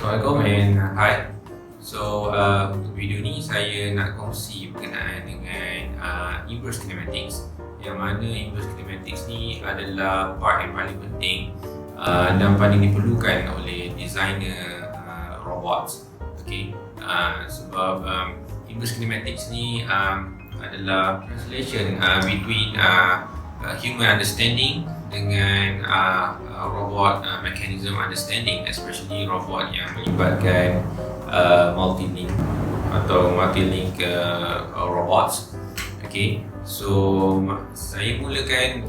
Assalamualaikum and hi. Untuk video ni saya nak kongsi berkenaan dengan inverse kinematics, yang mana inverse kinematics ni adalah part yang paling penting dan paling diperlukan oleh designer robots. Okay, sebab inverse kinematics ni adalah translation between human understanding dengan robot mechanism understanding, especially robot yang melibatkan multi-link atau multi-link robots. Okay, so saya mulakan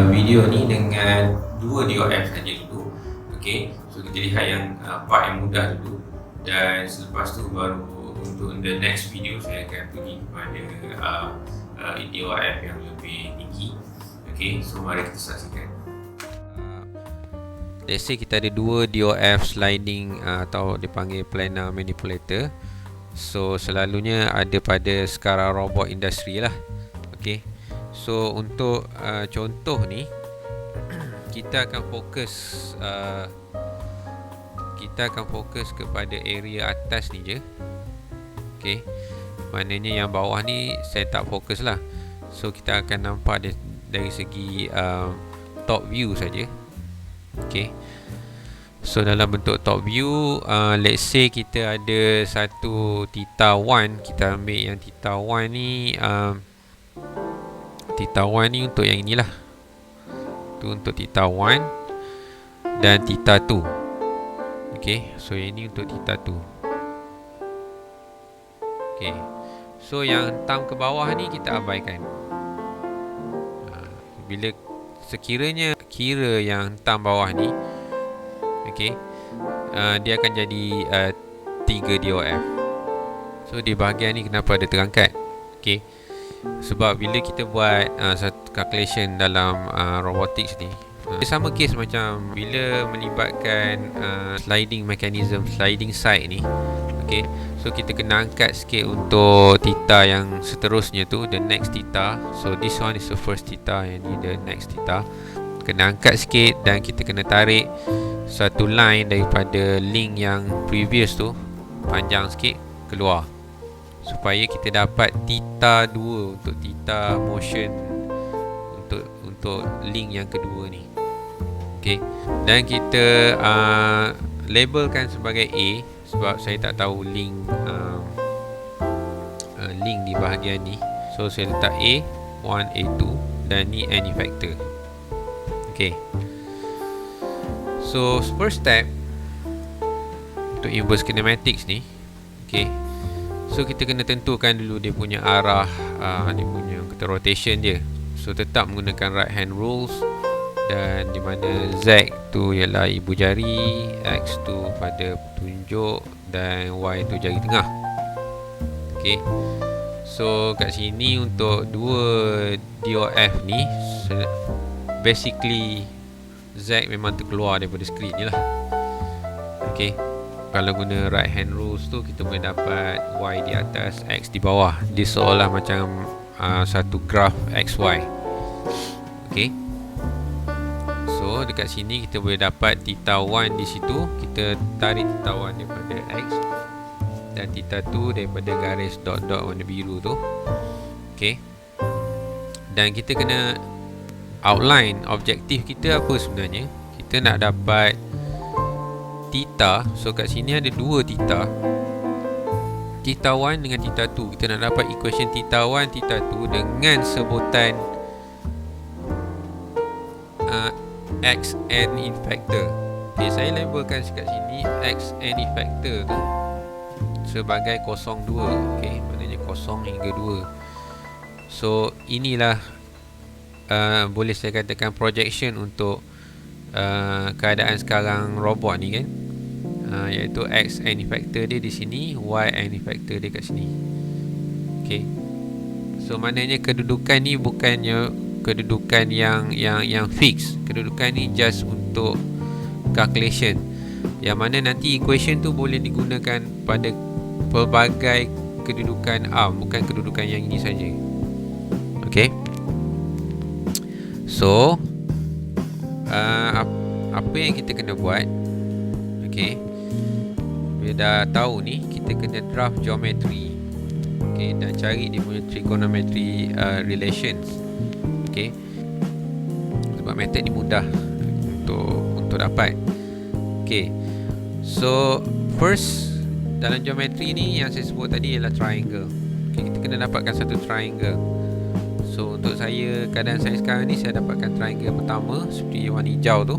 video ni dengan 2 DOF saja dulu. Okay, so kita lihat yang part yang mudah dulu, dan selepas tu baru untuk the next video saya akan pergi kepada DOF yang lebih tinggi. Okay, so mari kita saksikan. Let's say kita ada dua DOF sliding atau dipanggil planar manipulator. So selalunya ada pada sekarang robot industri lah. Okay, so untuk contoh ni kita akan fokus kepada area atas ni je. Okay, maknanya yang bawah ni saya tak fokus lah. So kita akan nampak dari segi top view saja. Okay, so dalam bentuk top view, let's say kita ada satu theta 1. Kita ambil yang theta 1 ni, theta 1 ni untuk yang inilah. Tu untuk theta 1 dan theta 2. Okay, so yang ni untuk theta 2. Okay, so yang tam ke bawah ni kita abaikan. Bila sekiranya kira yang tam bawah ni, okay, dia akan jadi 3 DOF. So di bahagian ni kenapa ada terangkat? Okay, sebab bila kita buat satu calculation dalam robotics ni, sama case macam bila melibatkan sliding mechanism, sliding side ni. Okay, so kita kena angkat sikit untuk theta yang seterusnya tu, the next theta. So this one is the first theta, yang ni the next theta. Kena angkat sikit dan kita kena tarik satu line daripada link yang previous tu, panjang sikit keluar, supaya kita dapat theta 2 untuk theta motion untuk link yang kedua ni. Okay, dan kita labelkan sebagai A, sebab saya tak tahu link di bahagian ni. So saya letak A1, A2 dan ni any factor. Okay, so first step untuk inverse kinematics ni, okay, so kita kena tentukan dulu dia punya arah, dia punya kata rotation dia. So tetap menggunakan right hand rules, dan di mana Z tu ialah ibu jari, X tu pada petunjuk, dan Y tu jari tengah. Okay, so kat sini untuk dua DOF ni, basically Z memang terkeluar daripada skrin je lah. Okay, kalau guna right hand rules tu, kita boleh dapat Y di atas, X di bawah. Dia seolah macam satu graf XY. Okay, so dekat sini kita boleh dapat theta 1 di situ. Kita tarik theta 1 daripada X dan theta 2 daripada garis dot-dot warna biru tu. Okay, dan kita kena outline objektif kita apa sebenarnya. Kita nak dapat theta. So kat sini ada dua theta, theta 1 dengan theta 2. Kita nak dapat equation theta 1, theta 2 dengan sebutan xn in factor. Okay, saya labelkan kat sini xn in factor tu sebagai 02. Okay, maknanya 0 hingga 2. So inilah boleh saya katakan projection untuk keadaan sekarang robot ni kan, iaitu x n factor dia di sini, y n factor dia kat sini. Okay, so maknanya kedudukan ni bukannya kedudukan yang fix. Kedudukan ni just untuk calculation, yang mana nanti equation tu boleh digunakan pada pelbagai kedudukan arm, bukan kedudukan yang ini saja. Okay, so apa yang kita kena buat? Okay, Bila dah tahu ni, kita kena draft geometry. Okay, dan cari dia punya trigonometry relations. Okay, sebab method ni mudah untuk dapat. Okay, so first dalam geometry ni yang saya sebut tadi ialah triangle. Okay, kita kena dapatkan satu triangle. So untuk saya, keadaan saya sekarang ni, saya dapatkan triangle pertama seperti warna hijau tu.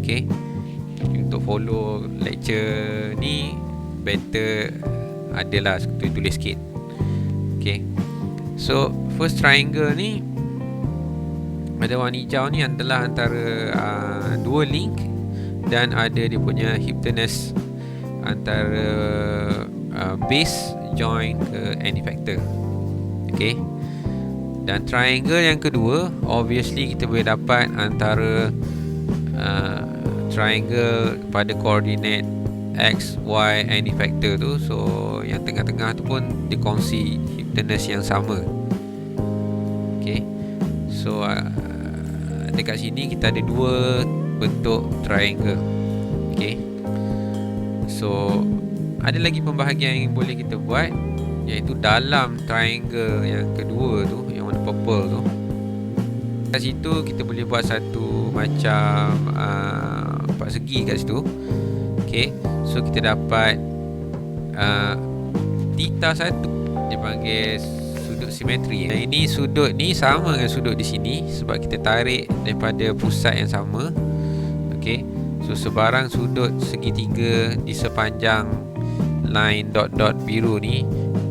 Okay, untuk follow lecture ni better adalah tulis sikit. Okay, so first triangle ni ada warna hijau ni adalah antara dua link dan ada dia punya hypotenuse antara base join ke any factor. Okay, dan triangle yang kedua obviously kita boleh dapat antara triangle pada koordinat x, y, any factor tu. So yang tengah-tengah tu pun dikongsi hypotenuse yang sama. Okay, so dekat sini kita ada dua bentuk triangle. Okay, so ada lagi pembahagian yang boleh kita buat, iaitu dalam triangle yang kedua tu, yang warna purple tu, kat situ kita boleh buat satu macam empat segi kat situ. Okay, so kita dapat theta satu, dia panggil sudut simetri. Dan ini sudut ni sama dengan sudut di sini sebab kita tarik daripada pusat yang sama. Okay, so sebarang sudut segitiga di sepanjang line dot-dot biru ni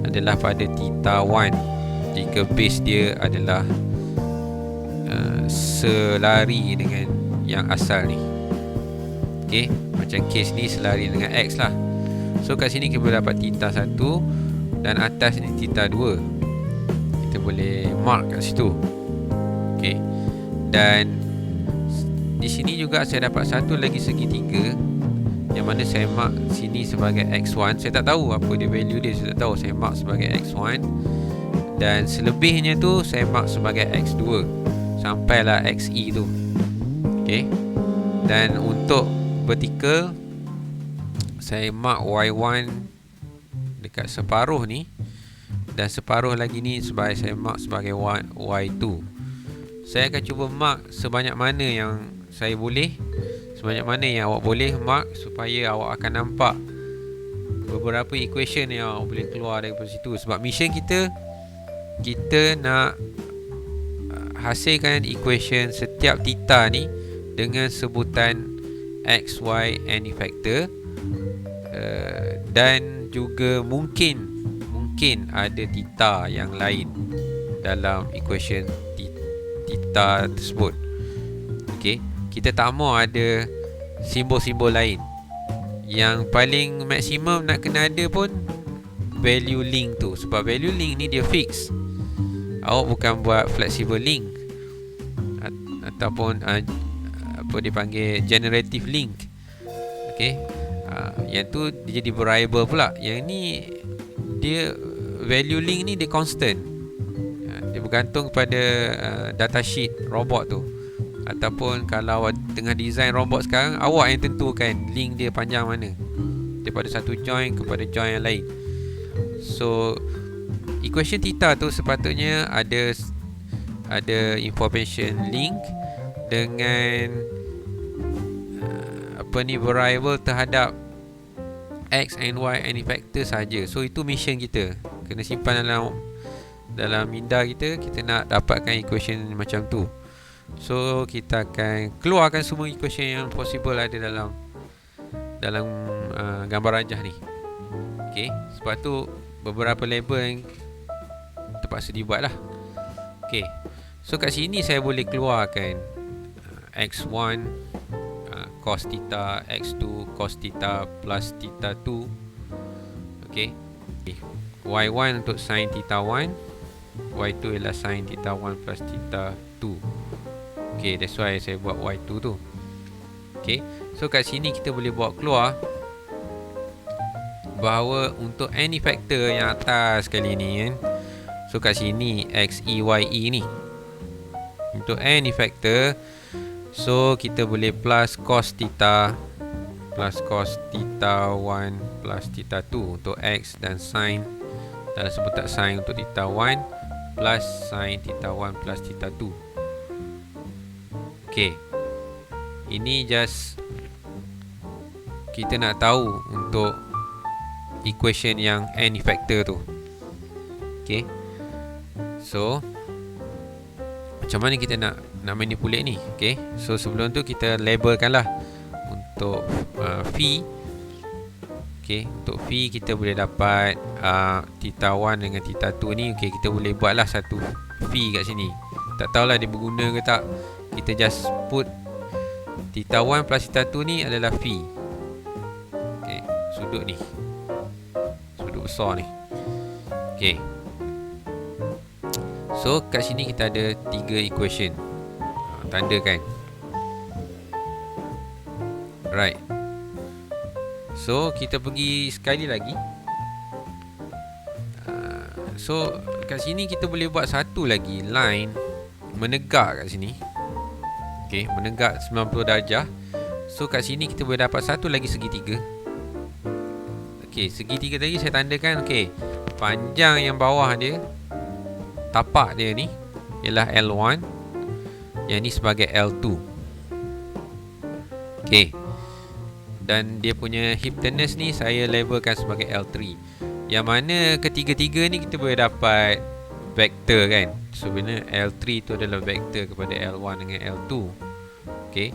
adalah pada theta 1 jika base dia adalah selari dengan yang asal ni. Okay, macam case ni selari dengan X lah. So kat sini kita boleh dapat theta 1 dan atas ni theta 2. Kita boleh mark kat situ. Okay, dan di sini juga saya dapat satu lagi segitiga yang mana saya mark sini sebagai X1. Saya tak tahu apa dia value dia, saya tak tahu. Saya mark sebagai X1 dan selebihnya tu saya mark sebagai X2 sampailah XE tu. Okay, dan untuk vertical saya mark Y1 dekat separuh ni dan separuh lagi ni saya mark sebagai Y2. Saya akan cuba mark sebanyak mana yang saya boleh, sebanyak mana yang awak boleh mark, supaya awak akan nampak beberapa equation yang awak boleh keluar daripada situ. Sebab mission kita nak hasilkan equation setiap theta ni dengan sebutan x, y, any factor, dan juga mungkin ada theta yang lain dalam equation theta tersebut. Okay, kita tak mahu ada simbol-simbol lain. Yang paling maksimum nak kena ada pun value link tu, sebab value link ni dia fix. Awak bukan buat flexible link ataupun apa dipanggil generative link. Okay, yang tu dia jadi variable pula. Yang ni dia value link ni dia constant. Dia bergantung kepada datasheet robot tu, ataupun kalau awak tengah design robot sekarang, awak yang tentukan link dia panjang mana daripada satu join kepada join yang lain. So equation theta tu sepatutnya ada information link dengan variable terhadap x and y any factor saja. So itu mission kita, kena simpan dalam minda kita nak dapatkan equation macam tu. So kita akan keluarkan semua equation yang possible ada dalam gambar rajah ni. Okay, sebab tu beberapa label yang terpaksa dibuat lah. Okay, so kat sini saya boleh keluarkan x1 cos theta, x2 cos theta plus theta 2. Okay, y1 untuk sin theta 1, y2 ialah sin theta 1 plus theta 2. Okay, that's why saya buat y2 tu. Okay, so kat sini kita boleh buat keluar bahawa untuk any factor yang atas kali ni kan, so kat sini x, e, y, e ni untuk any factor, so kita boleh plus cos theta plus cos theta 1 plus theta 2 untuk X, dan sin dalam sebutan sin untuk theta 1 plus sin theta 1 plus theta 2. Okay, ini just kita nak tahu untuk equation yang n factor tu. Okay, so macam mana kita nak manipulate ni? Okay, so sebelum tu kita labelkan lah untuk phi. Okay, untuk phi kita boleh dapat theta 1 dengan theta 2 ni. Okay, kita boleh buatlah satu phi kat sini. Tak tahulah dia berguna ke tak. Kita just put theta 1 plus theta 2 ni adalah phi. Okay, sudut ni, sudut besar ni. Okay, so kat sini kita ada 3 equation. Tandakan. Right. So kita pergi sekali lagi. So kat sini kita boleh buat satu lagi line menegak kat sini. Okay, menegak 90 darjah. So kat sini kita boleh dapat satu lagi segitiga. Okay, segitiga tadi saya tandakan. Okay, panjang yang bawah dia, tapak dia ni ialah L1, yang ni sebagai L2. Okay, dan dia punya hypotenuse ni saya labelkan sebagai L3, yang mana ketiga-tiga ni kita boleh dapat vektor kan. So sebenarnya L3 tu adalah vektor kepada L1 dengan L2. Okay,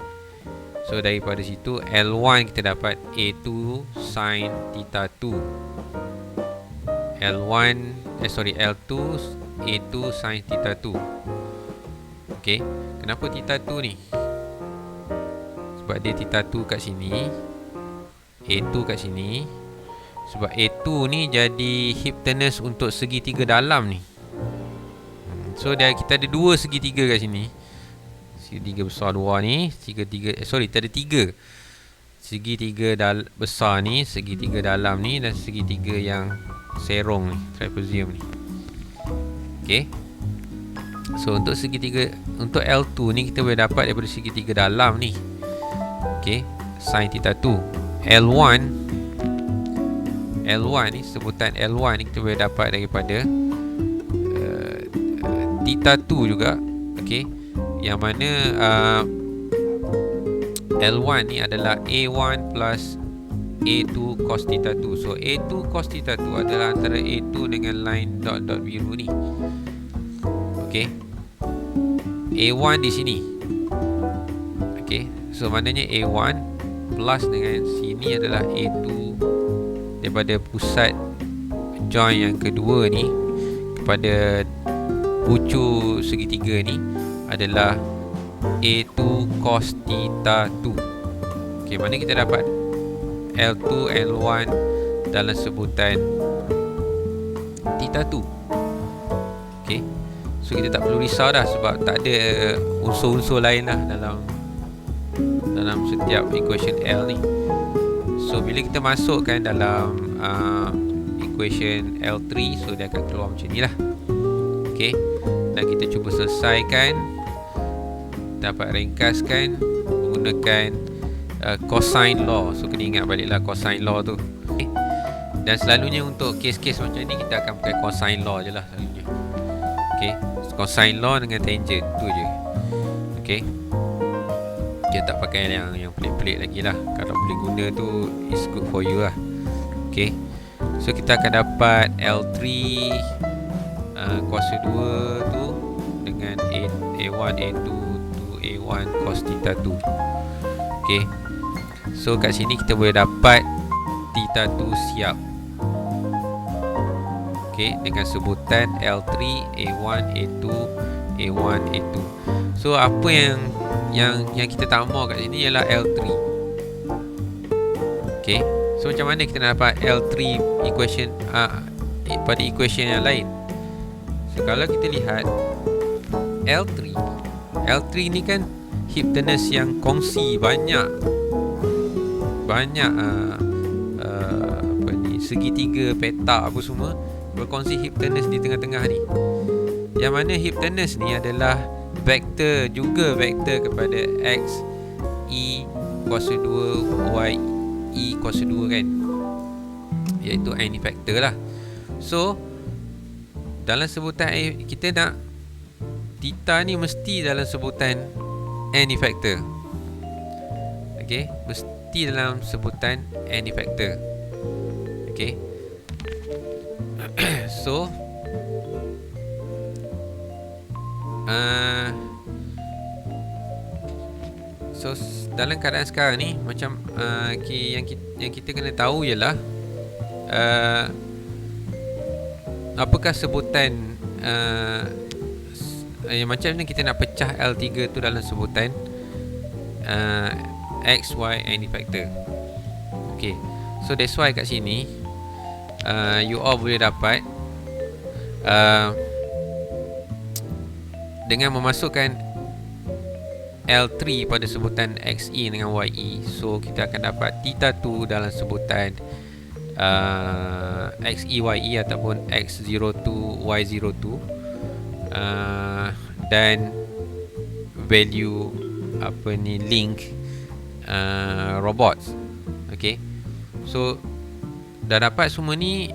so daripada situ L1 kita dapat A2 sin theta 2, L2 A2 sin theta 2. Okay, kenapa theta 2 ni? Sebab dia theta 2 kat sini, A2 kat sini. Sebab A2 ni jadi hypotenuse untuk segitiga dalam ni. So kita ada dua segitiga kat sini. Segitiga besar luar ni, kita ada tiga segitiga besar ni, segitiga dalam ni, dan segitiga yang serong ni, trapezium ni. Okay, so untuk L2 ni kita boleh dapat daripada segitiga dalam ni. Okay, sin theta 2. L1 ni, sebutan L1 ni kita boleh dapat daripada theta 2 juga. Okay, yang mana L1 ni adalah A1 plus A2 cos theta 2. So A2 cos theta 2 adalah antara A2 dengan line dot biru ni. Okay, A1 di sini. Okay, so maknanya A1 plus dengan sini adalah A2 daripada pusat join yang kedua ni kepada pucuk segitiga ni adalah A2 cos theta 2. Okay, mana kita dapat L2, L1 dalam sebutan theta 2. Okay, so kita tak perlu risau dah, sebab tak ada unsur-unsur lain lah dalam setiap equation L ni. So bila kita masukkan dalam equation L3, so dia akan keluar macam ni lah. Okay, dan kita cuba selesaikan, dapat ringkaskan menggunakan cosine law. So kena ingat baliklah cosine law tu. Okay, dan selalunya untuk kes-kes macam ni kita akan pakai cosine law je lah selalunya. Okay, cosine law dengan tangent tu je. Okay, kita tak pakai yang pelik-pelik lagi lah. Kalau boleh guna tu, is good for you lah. Okay, so kita akan dapat L3 kuasa 2 tu dengan A1 A2 to A1 cos theta 2. Okay, so kat sini kita boleh dapat theta 2 siap. Okay, dengan sebutan L3 A1 A2 A1 A2. So apa yang kita tak mahu kat sini ialah L3. Okay, so macam mana kita nak dapat L3 equation pada equation yang lain? So kalau kita lihat L3 ni kan hypotenuse yang kongsi banyak segitiga, petak apa semua berkongsi hypotenuse di tengah-tengah ni. Yang mana hypotenuse ni adalah vektor kepada X E kuasa 2 Y E kuasa 2 kan, iaitu any factor lah. So dalam sebutan kita nak theta ni mesti dalam sebutan any factor. Okay, mesti dalam sebutan any factor. Okay. So dalam keadaan sekarang ni macam yang kita kena tahu ialah apakah sebutan macam mana kita nak pecah L3 tu dalam sebutan X, Y, any factor. Okay, so that's why kat sini you all boleh dapat dengan memasukkan L3 pada sebutan XE dengan YE. So kita akan dapat theta 2 dalam sebutan XEYE ataupun X02 Y02 dan value link robots. Okay, so dah dapat semua ni,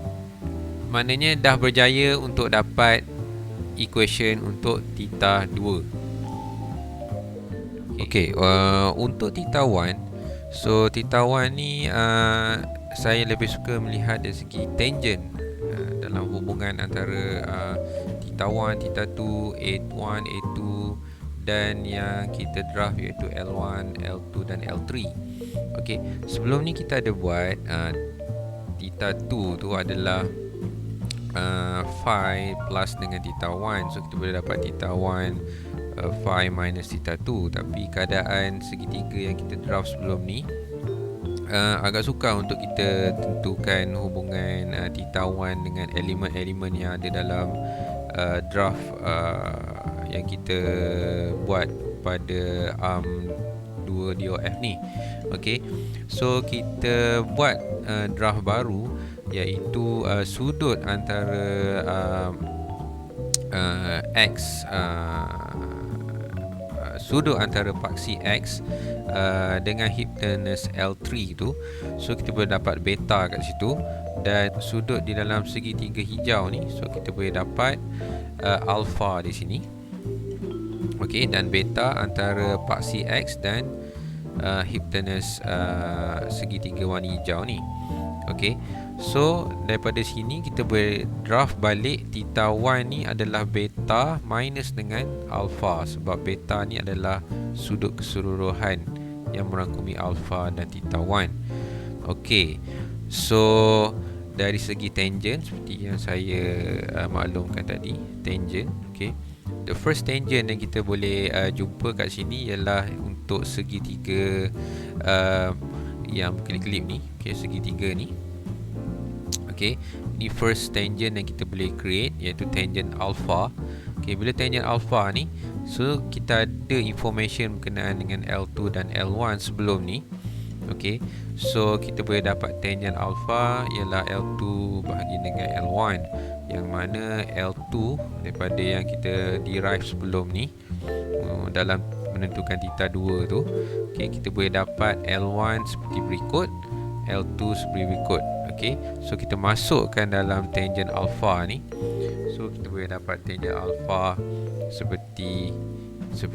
maknanya dah berjaya untuk dapat equation untuk theta 2. Okay, untuk theta 1, so theta 1 ni saya lebih suka melihat dari segi tangent dalam hubungan antara theta 1, theta 2, A1, A2 dan yang kita draft iaitu L1, L2 dan L3. Okay, sebelum ni kita ada buat theta 2 tu adalah phi plus dengan theta 1. So kita boleh dapat theta 1 phi minus theta 2. Tapi keadaan segitiga yang kita draft sebelum ni agak sukar untuk kita tentukan hubungan theta 1 dengan elemen-elemen yang ada dalam draft yang kita buat pada arm 2 DOF ni. Okay, so kita buat draft baru iaitu sudut antara X, sudut antara paksi X dengan hypotenuse L3 tu. So kita boleh dapat beta kat situ, dan sudut di dalam segitiga hijau ni, so kita boleh dapat alpha di sini. Okey, dan beta antara paksi X dan hypotenuse segitiga warna hijau ni. Okey, so daripada sini kita boleh draft balik theta 1 ni adalah beta minus dengan alpha, sebab beta ni adalah sudut keseluruhan yang merangkumi alpha dan theta 1. Okey, so dari segi tangent seperti yang saya maklumkan tadi, tangent, okey, the first tangent yang kita boleh jumpa kat sini ialah untuk segitiga yang berkelip-kelip ni. Okey, segitiga ni. Okey, ini first tangent yang kita boleh create, iaitu tangent alpha. Okey, bila tangent alpha ni, so kita ada information berkenaan dengan L2 dan L1 sebelum ni. Okey, so kita boleh dapat tangent alpha ialah L2 bahagi dengan L1, yang mana L2 daripada yang kita derive sebelum ni dalam menentukan theta 2 tu. Okey, kita boleh dapat L1 seperti berikut, L2 seperti berikut. Okey, so kita masukkan dalam tangent alpha ni, so kita boleh dapat tangent alpha seperti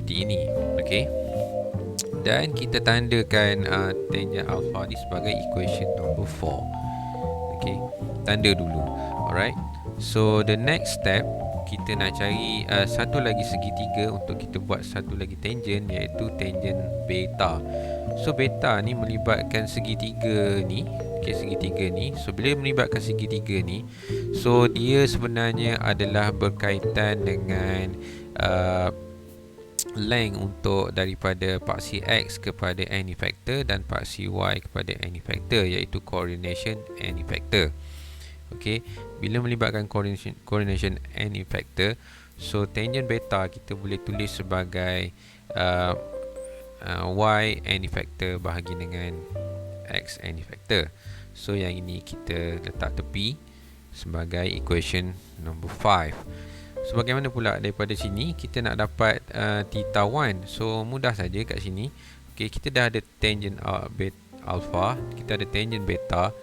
ini. Okey, dan kita tandakan tangent alpha ni sebagai equation number 4. Okey, tanda dulu. Alright, so the next step, kita nak cari satu lagi segitiga untuk kita buat satu lagi tangent, iaitu tangent beta. So beta ni melibatkan segitiga ni. Okay, segitiga ni. So bila melibatkan segitiga ni, so dia sebenarnya adalah berkaitan dengan length untuk daripada paksi X kepada any factor dan paksi Y kepada any factor, iaitu coordination any factor. Okey, bila melibatkan coordination any factor, so tangent beta kita boleh tulis sebagai Y any factor bahagi dengan X any factor. So yang ini kita letak tepi sebagai equation number 5. So bagaimana pula daripada sini kita nak dapat theta 1? So mudah saja kat sini. Okey, kita dah ada tangent alpha, kita ada tangent beta.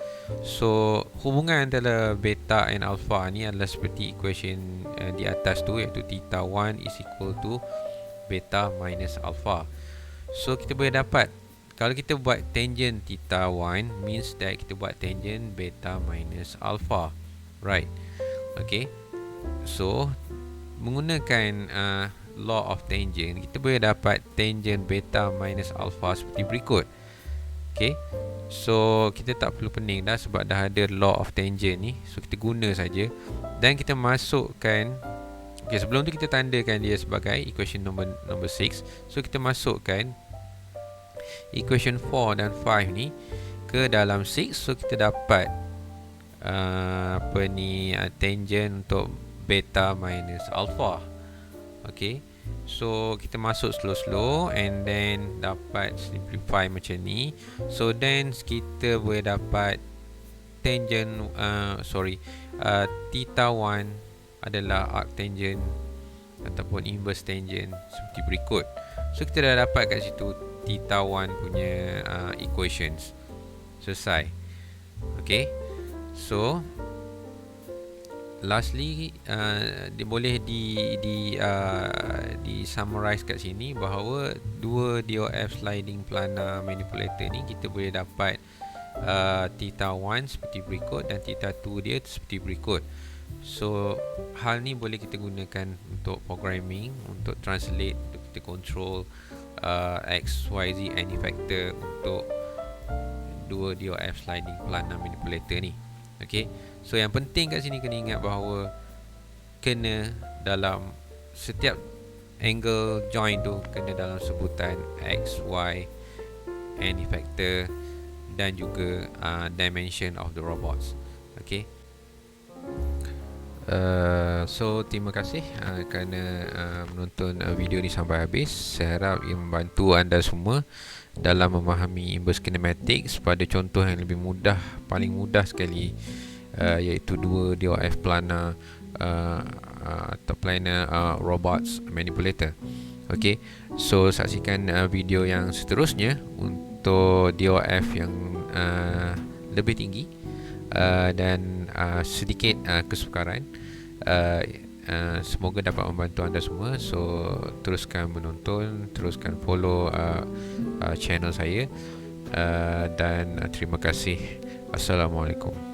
So hubungan antara beta and alpha ni adalah seperti equation di atas tu, iaitu theta 1 is equal to beta minus alpha. So kita boleh dapat, kalau kita buat tangent theta 1 means that kita buat tangent beta minus alpha, right? Okay, so menggunakan law of tangent, kita boleh dapat tangent beta minus alpha seperti berikut. Okay, so kita tak perlu pening dah sebab dah ada law of tangent ni. So kita guna saja dan kita masukkan. Okay, sebelum tu kita tandakan dia sebagai equation number 6. So kita masukkan equation 4 dan 5 ni ke dalam 6. So kita dapat tangent untuk beta minus alpha. Okay, so kita masuk slow-slow and then dapat simplify macam ni. So then kita boleh dapat tangent theta 1 adalah arctangent ataupun inverse tangent seperti berikut. So kita dah dapat kat situ theta 1 punya equations. Selesai. Okay, so lastly dia boleh di summarize kat sini bahawa dua DOF sliding planar manipulator ni kita boleh dapat theta 1 seperti berikut dan theta 2 dia seperti berikut. So hal ni boleh kita gunakan untuk programming, untuk translate, untuk kita control x, y, z any factor untuk dua DOF sliding planar manipulator ni. Okay, so yang penting kat sini kena ingat bahawa kena dalam setiap angle join tu kena dalam sebutan x, y, any factor dan juga dimension of the robots. Okay, so terima kasih kerana menonton video ni sampai habis. Saya harap ia membantu anda semua dalam memahami inverse kinematics pada contoh yang lebih mudah, paling mudah sekali, iaitu dua DOF planar atau planar robots manipulator. Okay, so saksikan video yang seterusnya untuk DOF yang lebih tinggi dan sedikit kesukaran. Semoga dapat membantu anda semua. So teruskan menonton, teruskan follow channel saya, dan terima kasih. Assalamualaikum.